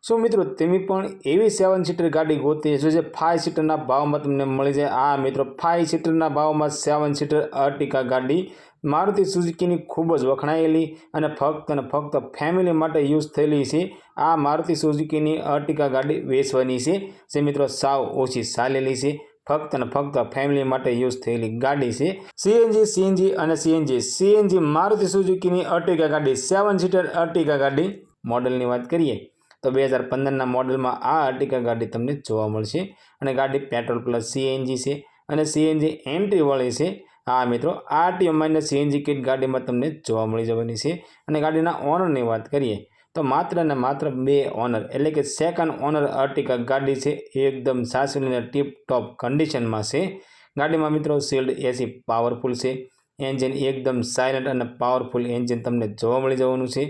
શું મિત્રો તમે પણ એવી 7 સીટર ગાડી ગોતી છો જે 5 સીટરના ભાવમાં તમને મળી જાય? આ મિત્રો 5 સીટરના ભાવમાં 7 સીટર અર્ટિકા ગાડી મારુતિ સુઝુકીની ખૂબ જ વખણાયેલી અને ફક્ત ફેમિલી માટે યુઝ થયેલી છે। આ મારુતિ સુઝુકીની અર્ટિકા ગાડી વેચવાની છે જે મિત્રો સાવ ઓછી ચાલેલી છે, ફક્ત ફેમિલી માટે યુઝ થયેલી ગાડી છે। સીએનજી અને સીએનજી મારુતિ સુઝુકીની અર્ટિકા ગાડી 7 સીટર અર્ટિકા ગાડી મોડલની વાત કરીએ તો 2015ના મોડલમાં આ અર્ટિકા ગાડી તમને જોવા મળશે અને ગાડી પેટ્રોલ પ્લસ સીએનજી છે અને સીએનજી એન્ટ્રીવાળી છે। હા મિત્રો, આરટીઓ માઇનસ સીએનજી કિટ ગાડીમાં તમને જોવા મળી જવાની છે અને ગાડીના ઓનરની વાત કરીએ તો માત્ર ને માત્ર 2 ઓનર એટલે કે સેકન્ડ ઓનર અર્ટિકા ગાડી છે। એકદમ સાસવીને ટીપ ટોપ કન્ડિશનમાં છે। ગાડીમાં મિત્રો શિલ્ડ એસી પાવરફુલ છે, એન્જિન એકદમ સાયલન્ટ અને પાવરફુલ એન્જિન તમને જોવા મળી જવાનું છે।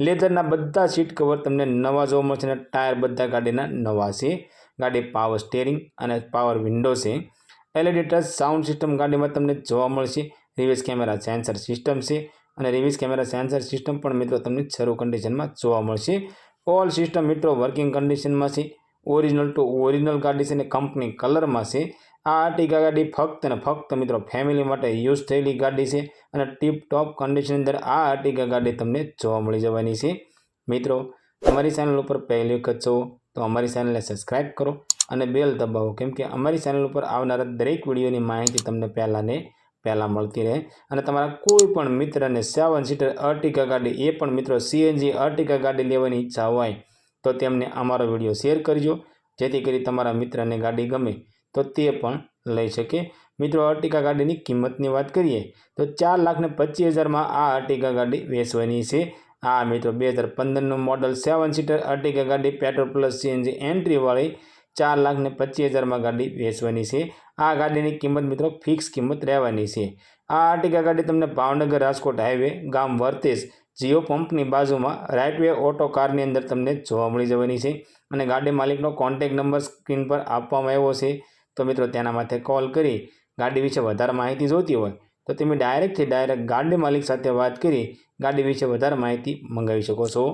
લેધરના બધા સીટ કવર તમને નવા જોવા મળશે અને ટાયર બધા ગાડીના નવા છે। ગાડી પાવર સ્ટેરિંગ અને પાવર વિન્ડો છે। એલઈડી ટચ સાઉન્ડ સિસ્ટમ ગાડીમાં તમને જોવા મળશે। રિવર્સ કેમેરા સેન્સર સિસ્ટમ છે અને રિવર્સ કેમેરા સેન્સર સિસ્ટમ પણ મિત્રો તમને શરૂ કન્ડિશનમાં જોવા મળશે। ઓલ સિસ્ટમ મિત્રો વર્કિંગ કન્ડિશનમાં છે, ઓરિજિનલ ટુ ઓરિજિનલ ગાડી છે અને કંપની કલરમાં છે। આ અર્ટિકા ગાડી ફક્ત મિત્રો ફેમિલી માટે યુઝ થયેલી ગાડી છે અને ટીપ ટોપ કન્ડિશન અંદર આ અર્ટિકા ગાડી તમને જોવા મળી જવાની છે। મિત્રો અમારી ચેનલ ઉપર પહેલી વખત છો તો અમારી ચેનલને સબસ્ક્રાઈબ કરો અને બેલ દબાવો, કેમ કે અમારી ચેનલ ઉપર આવનારા દરેક વિડીયોની માહિતી તમને પહેલાં મળતી રહે અને તમારા કોઈ પણ મિત્રને 7 સીટર અર્ટિકા ગાડી એ પણ મિત્રો સીએનજી અર્ટિકા ગાડી લેવાની ઈચ્છા હોય તો તેમને અમારો વિડીયો શેર કરજો, જેથી કરી તમારા મિત્રને ગાડી ગમે તો તે પણ લઈ શકે। મિત્રો અર્ટિકા ગાડીની કિંમતની વાત કરીએ તો 4,25,000માં આ અર્ટિકા ગાડી વેચવાની છે। આ મિત્રો 2015નું મોડલ 7 સીટર અર્ટિકા ગાડી પેટ્રોલ પ્લસ સીએનજી એન્ટ્રીવાળી 4,25,000માં ગાડી વેચવાની છે। આ ગાડીની કિંમત મિત્રો ફિક્સ કિંમત રહેવાની છે। આ અર્ટિકા ગાડી તમને ભાવનગર રાજકોટ હાઈવે ગામ વર્તેજ જીઓ પંપની બાજુમાં રાઇટવે ઓટો કારની અંદર તમને જોવા મળી જવાની છે અને ગાડી માલિકનો કોન્ટેક્ટ નંબર સ્ક્રીન પર આપવામાં આવ્યો છે, તો મિત્રો તેના માથે કોલ કરી ગાડી વિશે વધારે માહિતી જોઈતી હોય તો તમે ડાયરેક્ટ ગાડી માલિક સાથે વાત કરી ગાડી વિશે વધારે માહિતી મંગાવી શકો છો।